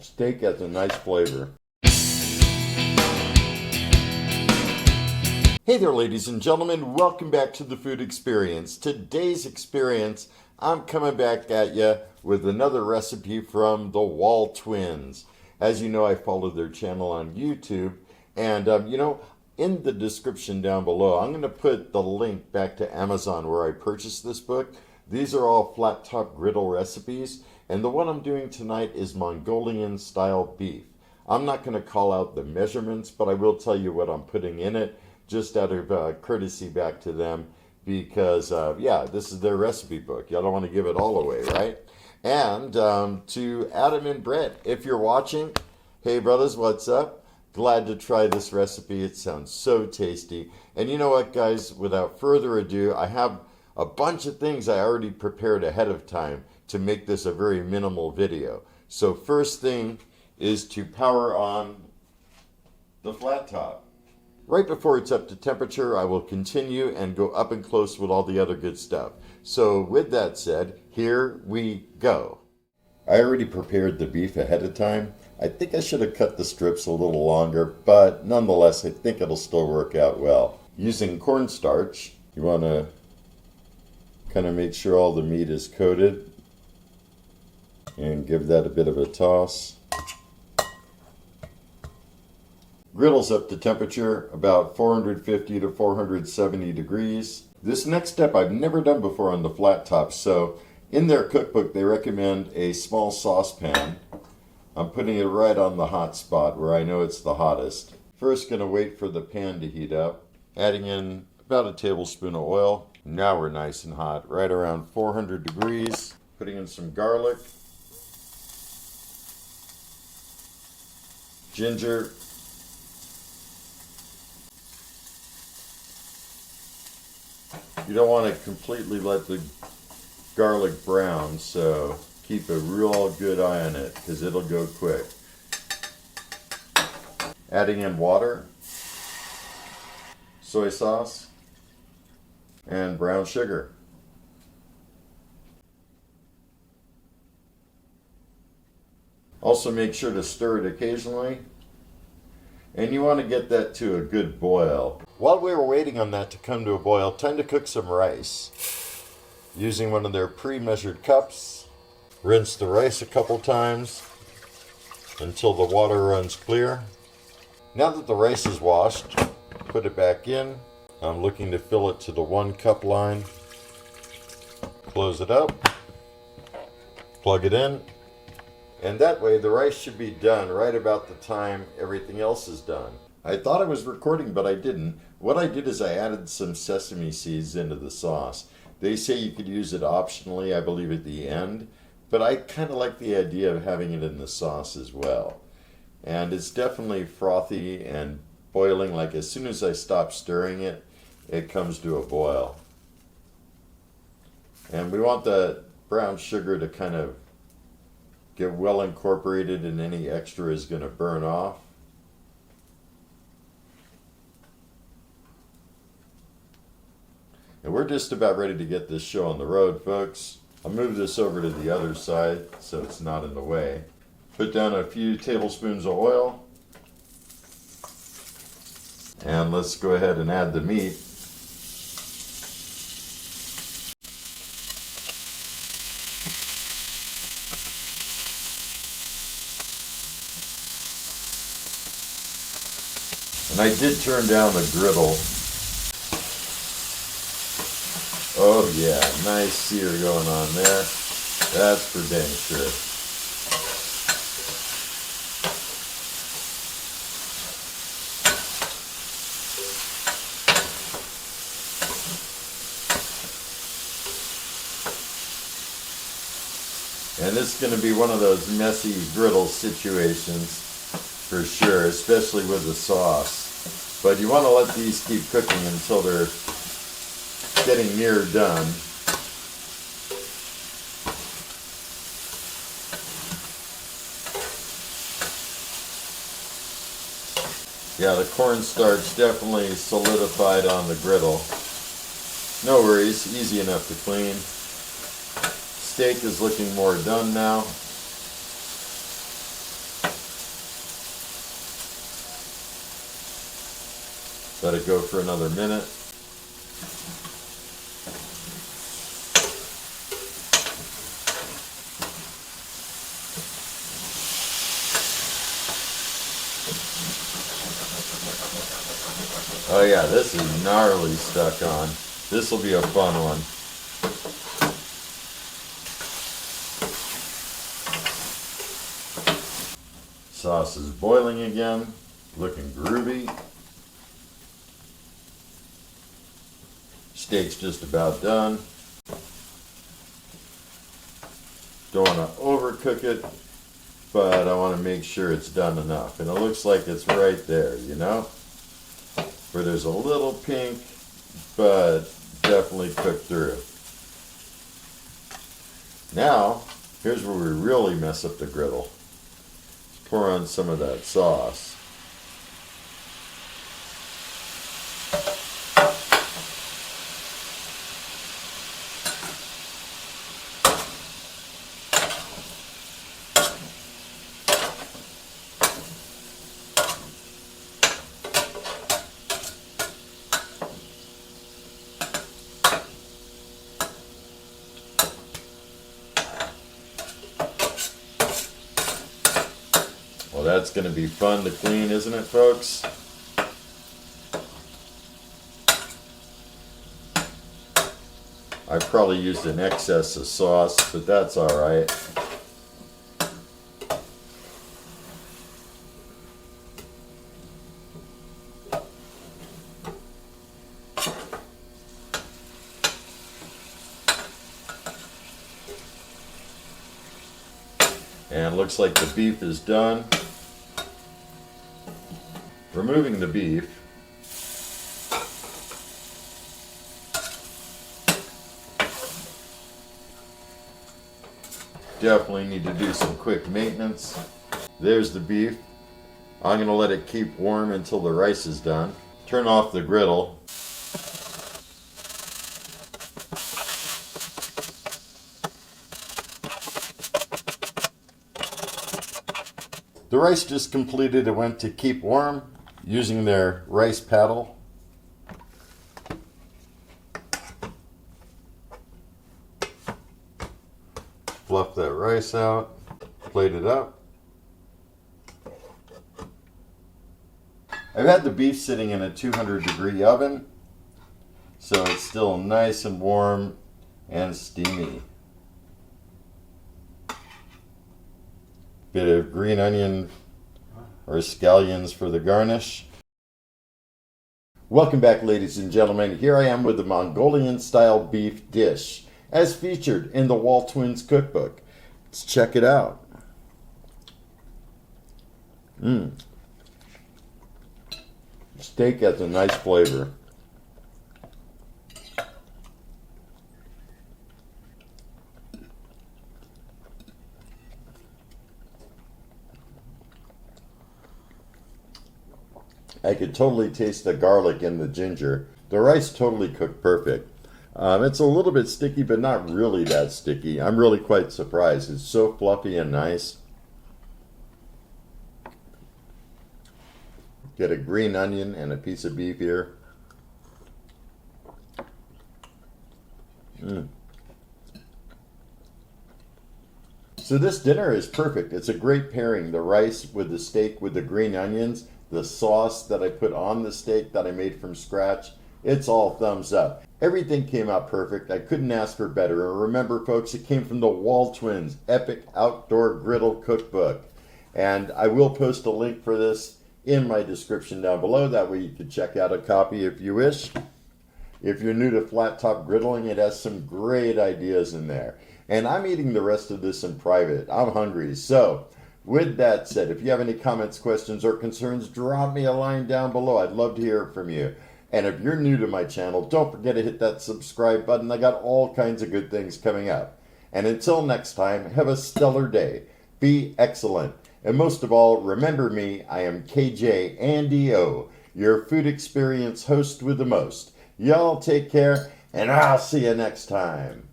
Steak has a nice flavor. Hey there, ladies and gentlemen. Welcome back to the Food Experience. Today's experience, I'm coming back at you with another recipe from the Waltwins. As you know, I follow their channel on YouTube. And, in the description down below, I'm going to put the link back to Amazon where I purchased this book. These are all Flattop griddle recipes. And the one I'm doing tonight is Mongolian style beef. I'm not going to call out the measurements, but I will tell you what I'm putting in it, just out of courtesy back to them, because this is their recipe book. Y'all don't want to give it all away, right? And to Adam and Brett, if you're watching, hey brothers, what's up? Glad to try this recipe. It sounds so tasty. And you know what, guys, without further ado, I have a bunch of things I already prepared ahead of time to make this a very minimal video. So first thing is to power on the Flattop. Right before it's up to temperature, I will continue and go up and close with all the other good stuff. So with that said, here we go. I already prepared the beef ahead of time. I think I should have cut the strips a little longer, but nonetheless, I think it'll still work out well. Using cornstarch, you want to kind of make sure all the meat is coated and give that a bit of a toss. Griddle's up to temperature, about 450 to 470 degrees. This next step I've never done before on the Flattop, so in their cookbook they recommend a small saucepan. I'm putting it right on the hot spot where I know it's the hottest. First going to wait for the pan to heat up, adding in about a tablespoon of oil. Now we're nice and hot, right around 400 degrees. Putting in some garlic, ginger, you don't want to completely let the garlic brown, so keep a real good eye on it because it'll go quick. Adding in water, soy sauce, and brown sugar. Also make sure to stir it occasionally. And you want to get that to a good boil. While we were waiting on that to come to a boil, time to cook some rice. Using one of their pre-measured cups, rinse the rice a couple times until the water runs clear. Now that the rice is washed, put it back in. I'm looking to fill it to the 1 cup line. Close it up, plug it in, and that way the rice should be done right about the time everything else is done. I thought I was recording, but I didn't. What I did is I added some sesame seeds into the sauce. They say you could use it optionally, I believe, at the end, but I kind of like the idea of having it in the sauce as well. And it's definitely frothy and boiling. Like as soon as I stop stirring it, it comes to a boil. And we want the brown sugar to kind of get well incorporated, and any extra is going to burn off. And we're just about ready to get this show on the road, folks. I'll move this over to the other side so it's not in the way. Put down a few tablespoons of oil. And let's go ahead and add the meat. And I did turn down the griddle. Oh yeah, nice sear going on there. That's for dang sure. And this is going to be one of those messy griddle situations for sure, especially with the sauce. But you want to let these keep cooking until they're getting near done. Yeah, the cornstarch definitely solidified on the griddle. No worries, easy enough to clean. Steak is looking more done now. Let it go for another minute. Oh yeah, this is gnarly stuck on. This will be a fun one. Sauce is boiling again, looking groovy. Steak's just about done. Don't want to overcook it, but I want to make sure it's done enough. And it looks like it's right there, you know? Where there's a little pink, but definitely cooked through. Now, here's where we really mess up the griddle. Let's pour on some of that sauce. Well, that's going to be fun to clean, isn't it, folks? I probably used an excess of sauce, but that's all right. And it looks like the beef is done. Removing the beef. Definitely need to do some quick maintenance. There's the beef. I'm going to let it keep warm until the rice is done. Turn off the griddle. The rice just completed. It went to keep warm using their rice paddle. Fluff that rice out, plate it up. I've had the beef sitting in a 200-degree oven, so it's still nice and warm and steamy. Bit of green onion or scallions for the garnish. Welcome back, ladies and gentlemen. Here I am with the Mongolian style beef dish as featured in the Waltwins cookbook. Let's check it out. Steak has a nice flavor. I could totally taste the garlic and the ginger. The rice totally cooked perfect. It's a little bit sticky, but not really that sticky. I'm really quite surprised. It's so fluffy and nice. Get a green onion and a piece of beef here. So this dinner is perfect. It's a great pairing. The rice with the steak with the green onions, the sauce that I put on the steak that I made from scratch. It's all thumbs up. Everything came out perfect. I couldn't ask for better. And remember, folks, it came from the Waltwins Epic Outdoor Griddle Cookbook. And I will post a link for this in my description down below. That way you can check out a copy if you wish. If you're new to Flattop griddling, it has some great ideas in there. And I'm eating the rest of this in private. I'm hungry. So, with that said, if you have any comments, questions, or concerns, drop me a line down below. I'd love to hear from you. And if you're new to my channel, don't forget to hit that subscribe button. I got all kinds of good things coming up. And until next time, have a stellar day. Be excellent. And most of all, remember me, I am KJ Andy O, your food experience host with the most. Y'all take care, and I'll see you next time.